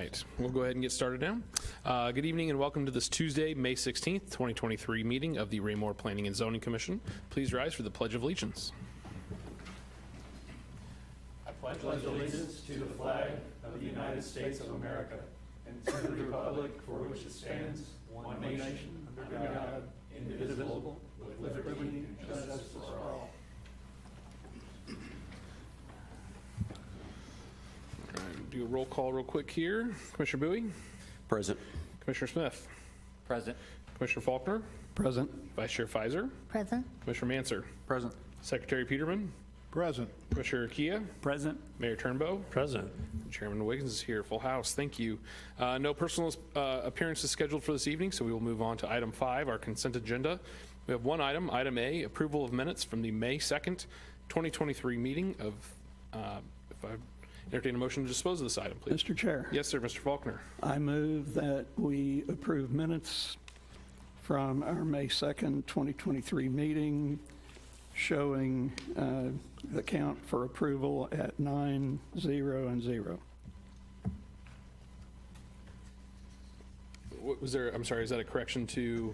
right, we'll go ahead and get started now. Good evening and welcome to this Tuesday, May 16th, 2023 meeting of the Raymore Planning and Zoning Commission. Please rise for the Pledge of Allegiance. I pledge allegiance to the flag of the United States of America and to the republic for which it stands, one nation, under God, indivisible, with liberty and justice for all. All right, do a roll call real quick here. Commissioner Bowie? Present. Commissioner Smith? Present. Commissioner Faulkner? Present. Vice Chair Fizer? Present. Commissioner Manser? Present. Secretary Peterman? Present. Commissioner Kia? Present. Mayor Turnbow? Present. Chairman Wiggins is here, full house. Thank you. No personal appearances scheduled for this evening, so we will move on to item 5, our consent agenda. We have one item, item A, approval of minutes from the May 2nd, 2023 meeting of, if I entertain a motion to dispose of this item, please. Mr. Chair, Yes, sir, Mr. Faulkner. I move that we approve minutes from our May 2nd, 2023 meeting showing the count for approval at 9, 0, and 0. What was there, I'm sorry, is that a correction to,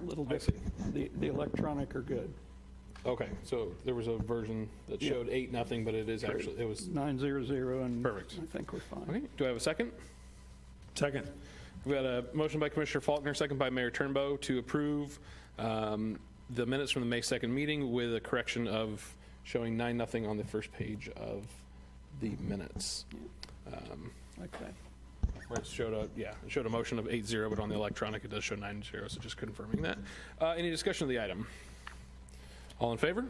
A little I bit, see. the electronic are good. Okay, so there was a version that showed 8-0, but it is actually, it was, 9, 0, 0, and Perfect. I think we're fine. okay, do I have a second? Second. We've got a motion by Commissioner Faulkner, second by Mayor Turnbow to approve the minutes from the May 2nd meeting with a correction of showing 9-0 on the first page of the minutes. Okay. Where it showed it showed a motion of 8-0, but on the electronic it does show 9-0, so just confirming that. Any discussion of the item? All in favor?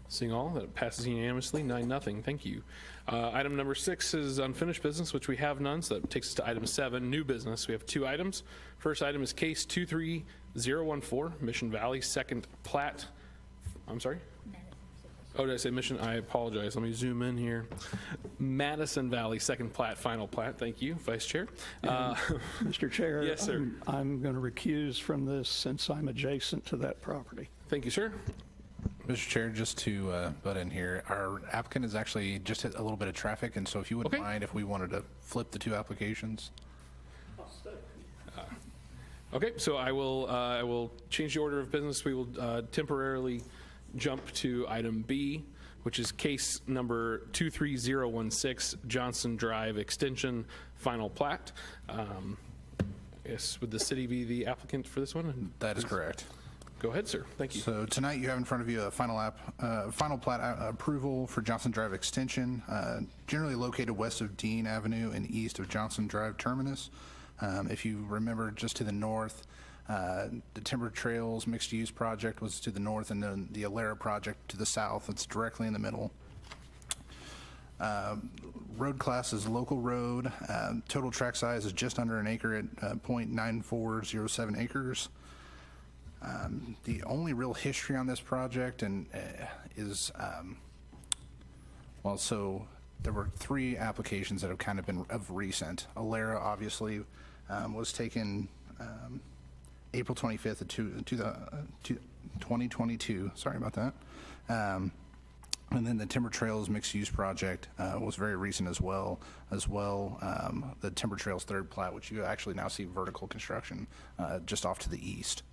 Seeing all, that passes unanimously, 9-0. Thank you. Item number 6 is unfinished business, which we have none, so that takes us to item 7, new business. We have 2 items. First item is case 23014, Mission Valley, second plat. I'm sorry? Oh, did I say Mission? I apologize. Let me zoom in here. Madison Valley, second plat, final plat. Thank you, Vice Chair. Mr. Chair, Yes, sir. I'm going to recuse from this since I'm adjacent to that property. Thank you, sir. Mr. Chair, just to butt in here, our applicant is actually just hit a little bit of traffic, and so if you wouldn't Okay. mind if we wanted to flip the 2 applications. Okay, so I will change the order of business. We will temporarily jump to item B, which is case number 23016, Johnson Drive Extension, final plat. Yes, would the city be the applicant for this one? That is correct. Go ahead, sir. Thank you. So tonight you have in front of you a final plat approval for Johnson Drive Extension, generally located west of Dean Avenue and east of Johnson Drive Terminus. If you remember, just to the north, the Timber Trails mixed-use project was to the north, and then the Alera project to the south. It's directly in the middle. Road class is local road. Total tract size is just under an acre at .9407 acres. The only real history on this project is, so there were 3 applications that have kind of been of recent. Alera obviously was taken April 25th of 2022. Sorry about that. And then the Timber Trails mixed-use project was very recent as well. The Timber Trails third plat, which you actually now see vertical construction just off to the east.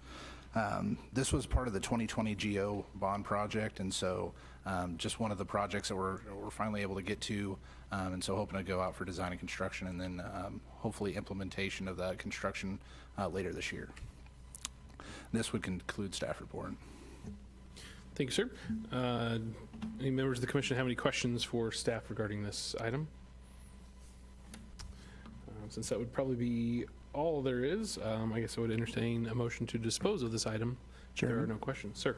This was part of the 2020 GO bond project, and so just one of the projects that we're finally able to get to, and so hoping to go out for design and construction, and then hopefully implementation of that construction later this year. This would conclude staff report. Thank you, sir. Any members of the commission have any questions for staff regarding this item? Since that would probably be all there is, I guess I would entertain a motion to dispose of this item. There are Chairman? no questions. Sir.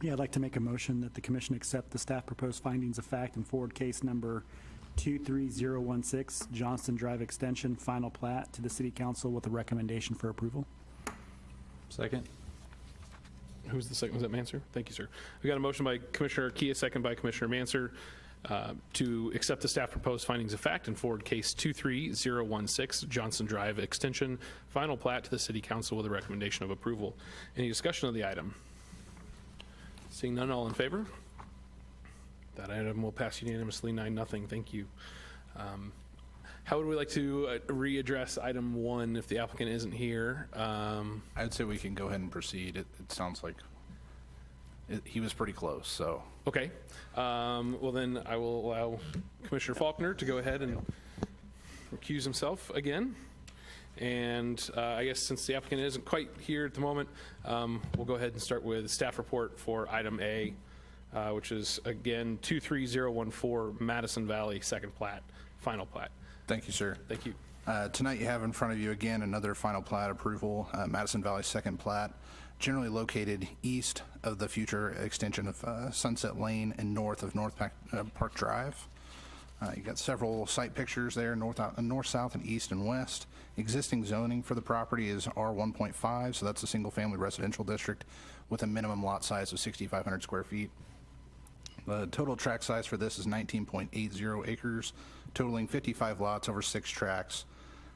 Yeah, I'd like to make a motion that the commission accept the staff proposed findings of fact and forward case number 23016, Johnston Drive Extension, final plat to the city council with a recommendation for approval. Second. Who's the second? Was that Manser? Thank you, sir. We got a motion by Commissioner Kia, second by Commissioner Manser, to accept the staff proposed findings of fact and forward case 23016, Johnson Drive Extension, final plat to the city council with a recommendation of approval. Any discussion of the item? Seeing none, all in favor? That item will pass unanimously, 9-0. Thank you. How would we like to readdress item 1 if the applicant isn't here? I'd say we can go ahead and proceed. It sounds like he was pretty close, so. Okay. Well, then I will allow Commissioner Faulkner to go ahead and recuse himself again. And I guess since the applicant isn't quite here at the moment, we'll go ahead and start with staff report for item A, which is, again, 23014 Madison Valley, second plat, final plat. Thank you, sir. Thank you. Tonight you have in front of you again another final plat approval, Madison Valley second plat, generally located east of the future extension of Sunset Lane and north of North Park Drive. You got several site pictures there, north, south, and east and west. Existing zoning for the property is R1.5, so that's a single-family residential district with a minimum lot size of 6,500 square feet. The total tract size for this is 19.80 acres, totaling 55 lots over 6 tracts.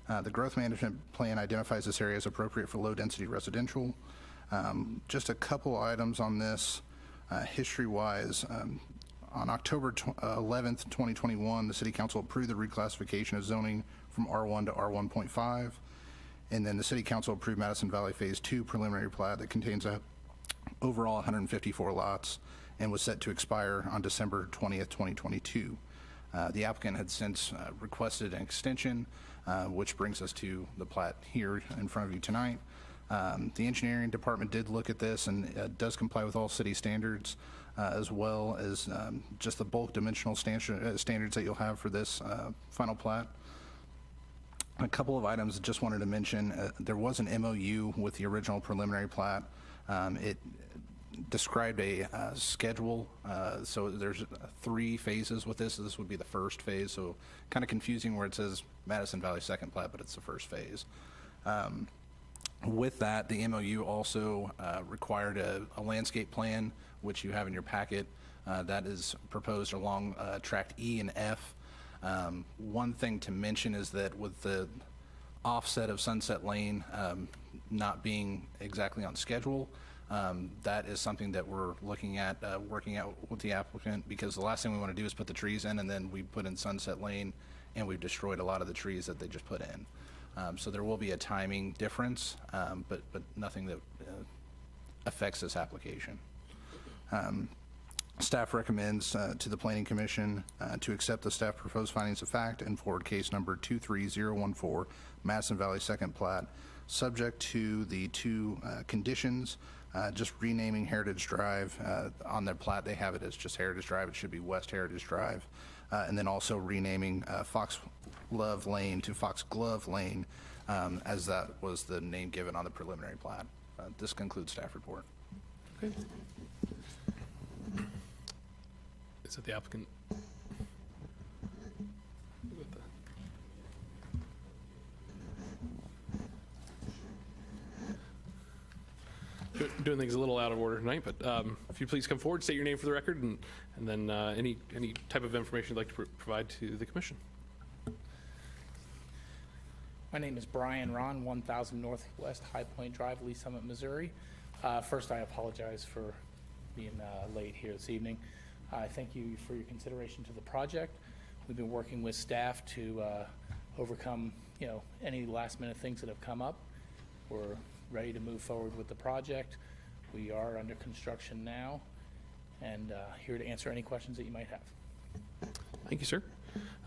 The growth management plan identifies this area as appropriate for low-density residential. Just a couple items on this, history-wise. On October 11th, 2021, the City Council approved the reclassification of zoning from R1 to R1.5. And then the City Council approved Madison Valley Phase 2 preliminary plat that contains overall 154 lots and was set to expire on December 20th, 2022. The applicant had since requested an extension, which brings us to the plat here in front of you tonight. The engineering department did look at this and does comply with all city standards, as well as just the bulk dimensional standards that you'll have for this final plat. A couple of items I just wanted to mention. There was an MOU with the original preliminary plat. It described a schedule, so there's 3 phases with this. This would be the first phase, so kind of confusing where it says Madison Valley second plat, but it's the first phase. With that, the MOU also required a landscape plan, which you have in your packet. That is proposed along tract E and F. One thing to mention is that with the offset of Sunset Lane not being exactly on schedule, that is something that we're looking at working out with the applicant, because the last thing we want to do is put the trees in and then we put in Sunset Lane and we've destroyed a lot of the trees that they just put in. So there will be a timing difference, but nothing that affects this application. Staff recommends to the Planning Commission to accept the staff proposed findings of fact and forward case number 23014, Madison Valley second plat, subject to the 2 conditions, just renaming Heritage Drive. On their plat, they have it as just Heritage Drive. It should be West Heritage Drive. And then also renaming Foxglove Lane to Foxglove Lane, as that was the name given on the preliminary plat. This concludes staff report. Okay. Is that the applicant? Doing things a little out of order tonight, but if you please come forward, state your name for the record, and then any type of information you'd like to provide to the commission. My name is Brian Ron, 1000 Northwest High Point Drive, Lee Summit, Missouri. First, I apologize for being late here this evening. I thank you for your consideration to the project. We've been working with staff to overcome, any last-minute things that have come up. We're ready to move forward with the project. We are under construction now, and here to answer any questions that you might have. Thank you, sir.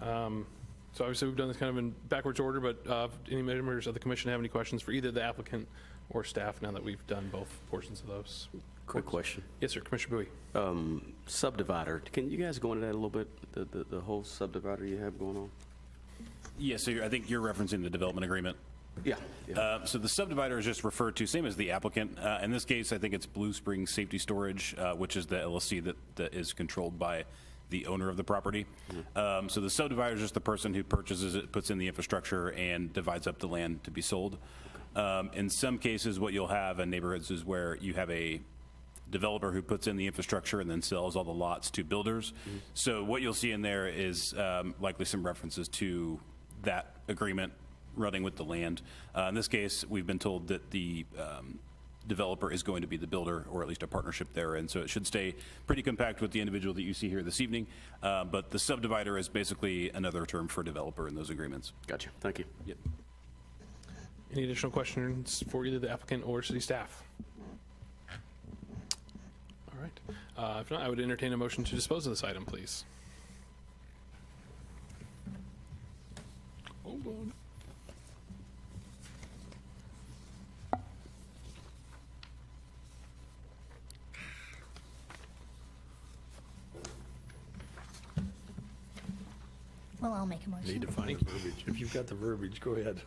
So obviously we've done this kind of in backwards order, but any members of the commission have any questions for either the applicant or staff now that we've done both portions of those? Quick question. Yes, sir. Commissioner Bowie. Subdivider, can you guys go into that a little bit, the whole subdivider you have going on? Yeah, so I think you're referencing the development agreement. Yeah. So the subdivider is just referred to, same as the applicant. In this case, I think it's Blue Spring Safety Storage, which is the LLC that is controlled by the owner of the property. So the subdivider is just the person who purchases it, puts in the infrastructure, and divides up the land to be sold. In some cases, what you'll have in neighborhoods is where you have a developer who puts in the infrastructure and then sells all the lots to builders. So what you'll see in there is likely some references to that agreement running with the land. In this case, we've been told that the developer is going to be the builder, or at least a partnership there. And so it should stay pretty compact with the individual that you see here this evening. But the subdivider is basically another term for developer in those agreements. Gotcha, thank you. Yep. Any additional questions for either the applicant or city staff? All right. If not, I would entertain a motion to dispose of this item, please. Hold on. Well, I'll make a motion. Need to find the verbiage. If you've got the verbiage, go ahead.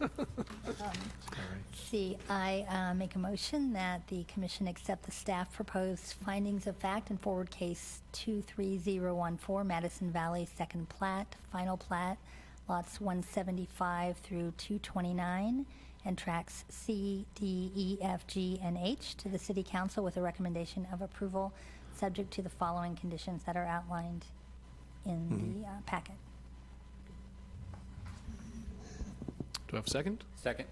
See, I make a motion that the commission accept the staff proposed findings of fact in forward case 23014 Madison Valley second plat, final plat, lots 175 through 229, and tracks C, D, E, F, G, and H to the city council with a recommendation of approval, subject to the following conditions that are outlined in the packet. Do I have a second? Second.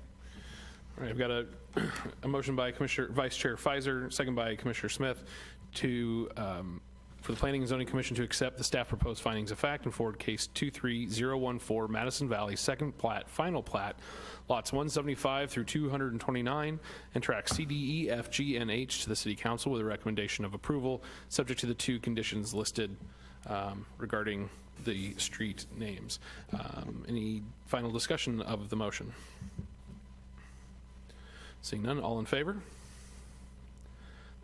All right, I've got a motion by Vice Chair Pfizer, second by Commissioner Smith to, for the Planning and Zoning Commission to accept the staff proposed findings of fact in forward case 23014 Madison Valley second plat, final plat, lots 175 through 229, and tracks C, D, E, F, G, and H to the City Council with a recommendation of approval, subject to the two conditions listed regarding the street names. Any final discussion of the motion? Seeing none, all in favor?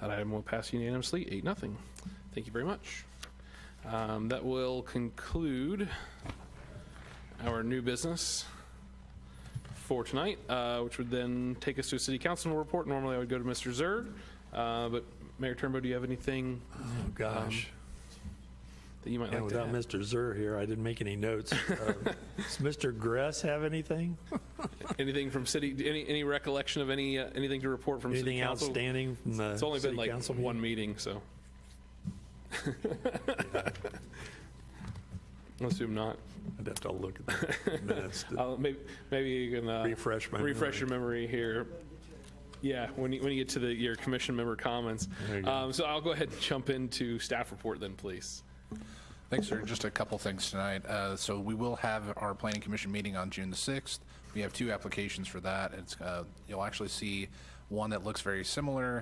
That item will pass unanimously, 8-0. Thank you very much. That will conclude our new business for tonight, which would then take us to a city council report. Normally I would go to Mr. Zerd, but Mayor Turnbow, do you have anything Oh, gosh. that you might And like to without add? Mr. Zur here, I didn't make any notes. Does Mr. Gress have anything? Anything from city, any recollection of anything to report from city Anything council? outstanding from the It's only been city like council one meeting? meeting, so. I'll assume not. I'd have to look at the minutes to Maybe you can refresh my refresh your memory. memory here. Yeah, when you get to your commission member comments. There you go. So I'll go ahead and jump into staff report then, please. Thanks, sir. Just a couple things tonight. So we will have our planning commission meeting on June the 6th. We have two applications for that. It's, you'll actually see one that looks very similar.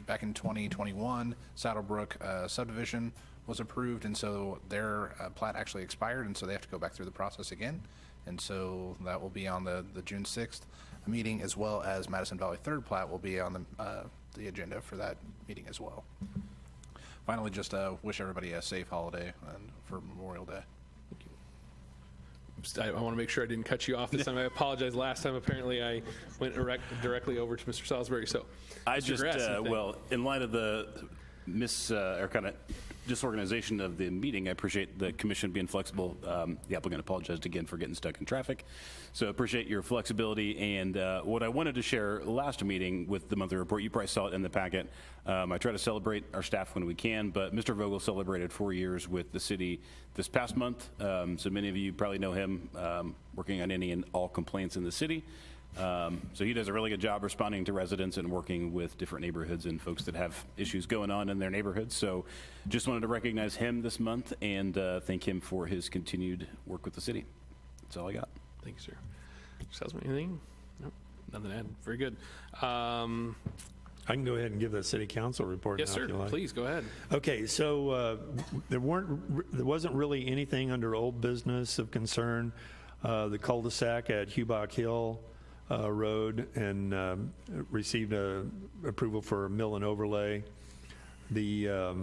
Back in 2021, Saddlebrook subdivision was approved, and so their plat actually expired, and so they have to go back through the process again. And so that will be on the June 6th meeting, as well as Madison Valley third plat will be on the agenda for that meeting as well. Finally, just wish everybody a safe holiday and for Memorial Day. I want to make sure I didn't cut you off this time. I apologize. Last time, apparently, I went directly over to Mr. Salisbury. So, I Mr. just, Grass, anything? well, in light of the or kind of disorganization of the meeting, I appreciate the commission being flexible. The applicant apologized again for getting stuck in traffic. So appreciate your flexibility. And what I wanted to share last meeting with the monthly report, you probably saw it in the packet. I try to celebrate our staff when we can, but Mr. Vogel celebrated 4 years with the city this past month. So many of you probably know him, working on any and all complaints in the city. So he does a really good job responding to residents and working with different neighborhoods and folks that have issues going on in their neighborhoods. So just wanted to recognize him this month and thank him for his continued work with the city. That's all I got. Thank you, sir. Salesman, anything? Nope, nothing to add. Very good. I can go ahead and give the city council report Yes, now, sir. if you like. Please go ahead. Okay, so there wasn't really anything under old business of concern. The cul-de-sac at Hubach Hill Road and received approval for a mill and overlay. There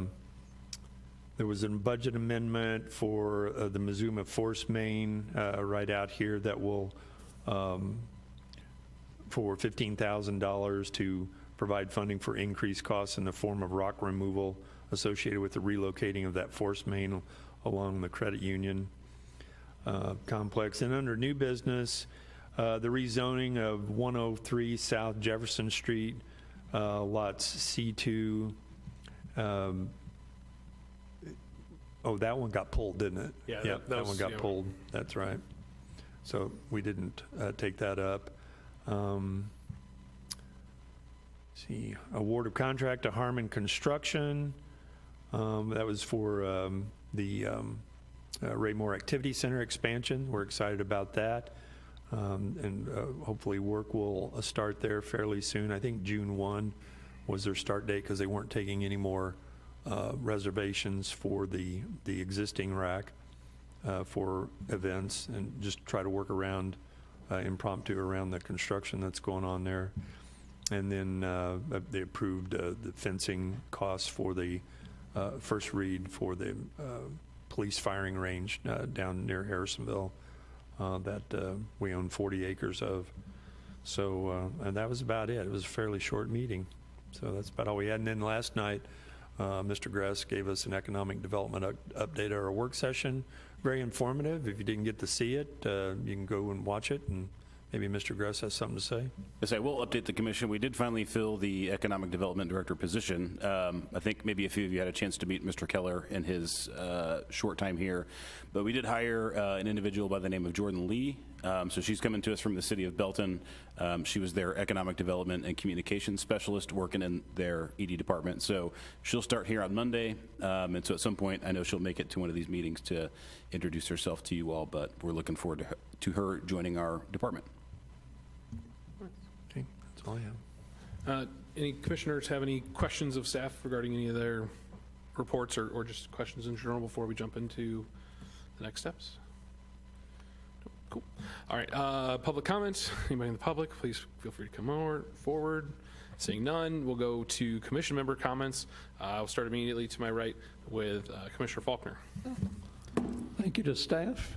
was a budget amendment for the Mazuma Force Main right out here that will for $15,000 to provide funding for increased costs in the form of rock removal associated with the relocating of that force main along the credit union complex. And under new business, the rezoning of 103 South Jefferson Street, lots C2. Oh, that one got pulled, didn't it? Yeah, Yep, that one was- got yeah. pulled. That's right. So we didn't take that up. see, award of contract to Harmon Construction. That was for the Raymore Activity Center expansion. We're excited about that. And hopefully work will start there fairly soon. I think June 1 was their start date because they weren't taking any more reservations for the existing rack for events, and just try to work around impromptu around the construction that's going on there. And then they approved the fencing costs for the first read for the police firing range down near Harrisonville that we own 40 acres of. So, and that was about it. It was a fairly short meeting. So that's about all we had. And then last night, Mr. Gress gave us an economic development update at our work session. Very informative. If you didn't get to see it, you can go and watch it, and maybe Mr. Gress has something to say. Yes, I will update the commission. We did finally fill the Economic Development Director position. I think maybe a few of you had a chance to meet Mr. Keller in his short time here. But we did hire an individual by the name of Jordan Lee. So she's coming to us from the city of Belton. She was their Economic Development and Communications Specialist working in their ED department. So she'll start here on Monday. And so at some point, I know she'll make it to one of these meetings to introduce herself to you all, but we're looking forward to her joining our department. Okay, that's all I have. Any commissioners have any questions of staff regarding any of their reports, or just questions in general before we jump into the next steps? Cool. All right, public comments. Anybody in the public, please feel free to come forward. Seeing none, we'll go to commission member comments. I'll start immediately to my right with Commissioner Faulkner. Thank you to staff,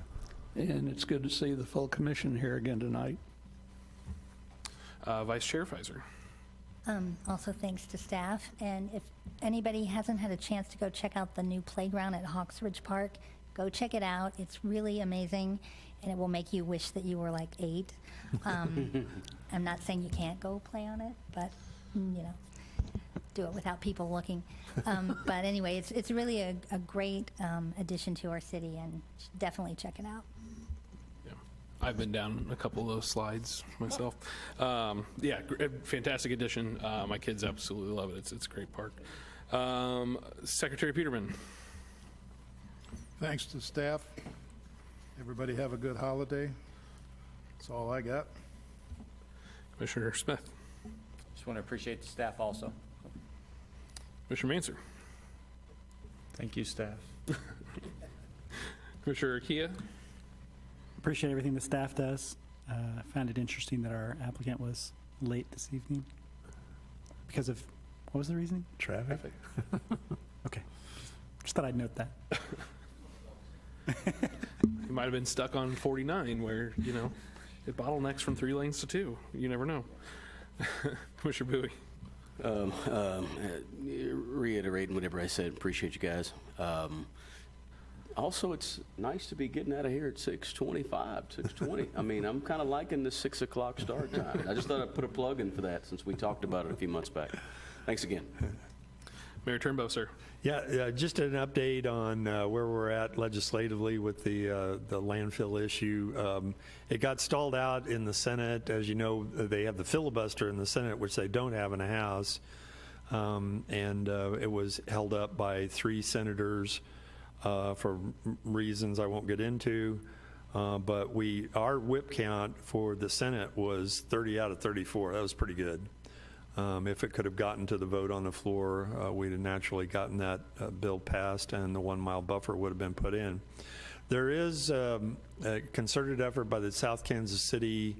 and it's good to see the full commission here again tonight. Vice Chair Pfizer. Also thanks to staff. And if anybody hasn't had a chance to go check out the new playground at Hawks Ridge Park, go check it out. It's really amazing, and it will make you wish that you were like 8. I'm not saying you can't go play on it, but, you know, do it without people looking. But anyway, it's really a great addition to our city, and definitely check it out. I've been down a couple of those slides myself. Yeah, fantastic addition. My kids absolutely love it. It's a great park. Secretary Peterman. Thanks to staff. Everybody have a good holiday. That's all I got. Commissioner Smith. Just want to appreciate the staff also. Commissioner Manser. Thank you, staff. Commissioner Kia. Appreciate everything the staff does. I found it interesting that our applicant was late this evening because of, what was the reasoning? Traffic. Okay. Just thought I'd note that. You might have been stuck on 49 where, you know, it bottlenecks from 3 lanes to 2. You never know. Commissioner Bowie. Reiterating whatever I said, appreciate you guys. Also, it's nice to be getting out of here at 6:25, 6:20. I mean, I'm kind of liking the 6 o'clock start time. I just thought I'd put a plug in for that since we talked about it a few months back. Thanks again. Mayor Turnbow, sir. Yeah, just an update on where we're at legislatively with the landfill issue. It got stalled out in the Senate. As you know, they have the filibuster in the Senate, which they don't have in the House. And it was held up by 3 senators for reasons I won't get into. But our whip count for the Senate was 30 out of 34. That was pretty good. If it could have gotten to the vote on the floor, we'd have naturally gotten that bill passed, and the 1 mile buffer would have been put in. There is a concerted effort by the South Kansas City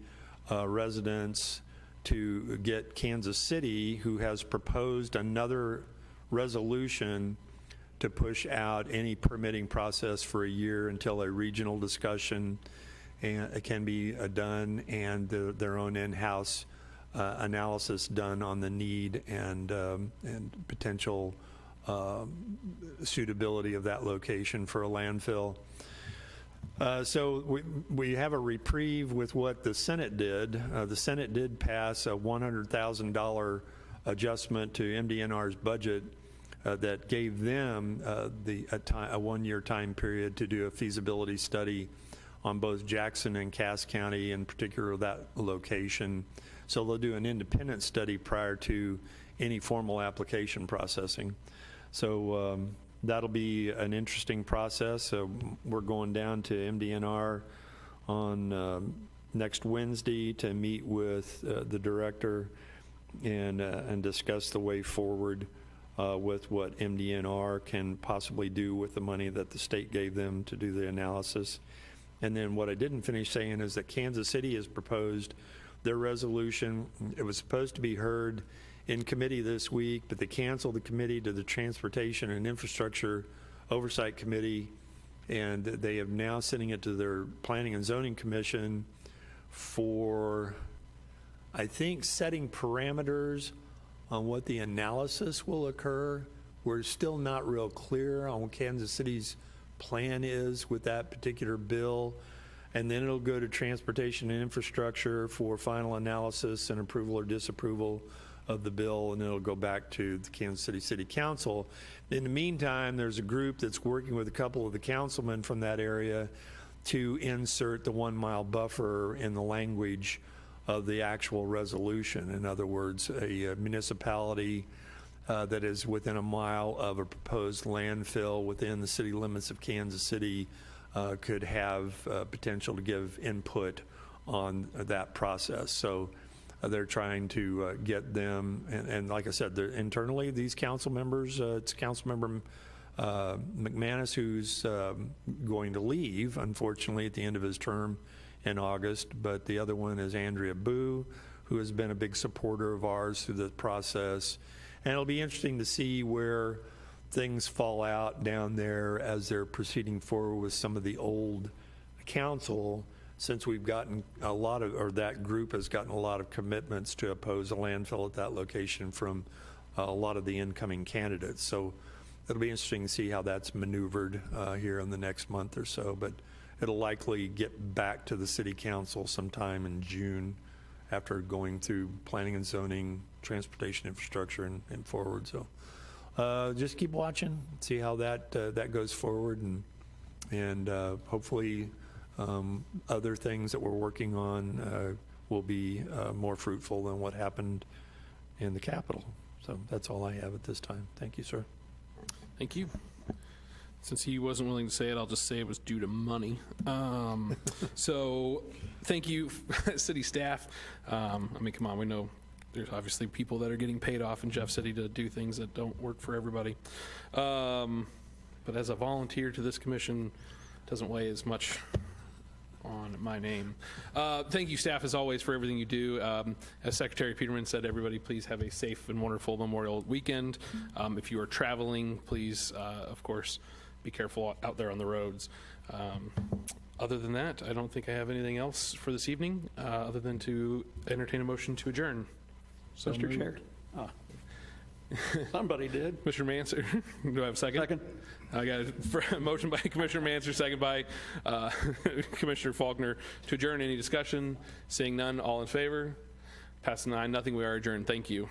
residents to get Kansas City, who has proposed another resolution to push out any permitting process for a year until a regional discussion can be done, and their own in-house analysis done on the need and potential suitability of that location for a landfill. So we have a reprieve with what the Senate did. The Senate did pass a $100,000 adjustment to MDNR's budget that gave them a 1-year time period to do a feasibility study on both Jackson and Cass County, in particular that location. So they'll do an independent study prior to any formal application processing. So that'll be an interesting process. So we're going down to MDNR on next Wednesday to meet with the director and discuss the way forward with what MDNR can possibly do with the money that the state gave them to do the analysis. And then what I didn't finish saying is that Kansas City has proposed their resolution. It was supposed to be heard in committee this week, but they canceled the committee to the Transportation and Infrastructure Oversight Committee, and they have now sending it to their Planning and Zoning Commission for, I think, setting parameters on what the analysis will occur. We're still not real clear on what Kansas City's plan is with that particular bill. And then it'll go to Transportation and Infrastructure for final analysis and approval or disapproval of the bill, and it'll go back to the Kansas City City Council. In the meantime, there's a group that's working with a couple of the councilmen from that area to insert the 1 mile buffer in the language of the actual resolution. In other words, a municipality that is within a mile of a proposed landfill within the city limits of Kansas City could have potential to give input on that process. So they're trying to get them, and like I said, internally, these council members, it's Councilmember McManus who's going to leave, unfortunately, at the end of his term in August, but the other one is Andrea Boo, who has been a big supporter of ours through the process. And it'll be interesting to see where things fall out down there as they're proceeding forward with some of the old council, since we've gotten a lot of, or that group has gotten a lot of commitments to oppose a landfill at that location from a lot of the incoming candidates. So it'll be interesting to see how that's maneuvered here in the next month or so, but it'll likely get back to the city council sometime in June after going through planning and zoning, transportation infrastructure, and forward. So just keep watching, see how that goes forward, and hopefully other things that we're working on will be more fruitful than what happened in the Capitol. So that's all I have at this time. Thank you, sir. Thank you. Since he wasn't willing to say it, I'll just say it was due to money. So thank you, city staff. I mean, come on, we know there's obviously people that are getting paid off in Jeff City to do things that don't work for everybody. But as a volunteer to this commission, it doesn't weigh as much on my name. Thank you, staff, as always, for everything you do. As Secretary Peterman said, everybody please have a safe and wonderful Memorial weekend. If you are traveling, please, of course, be careful out there on the roads. Other than that, I don't think I have anything else for this evening, other than to entertain a motion to adjourn. So Mr. Chair. Somebody did. Mr. Manser, do I have a second? Second. I got a motion by Commissioner Manser, second by Commissioner Faulkner to adjourn. Any discussion? Seeing none, all in favor? Passing 9-0, we are adjourned. Thank you.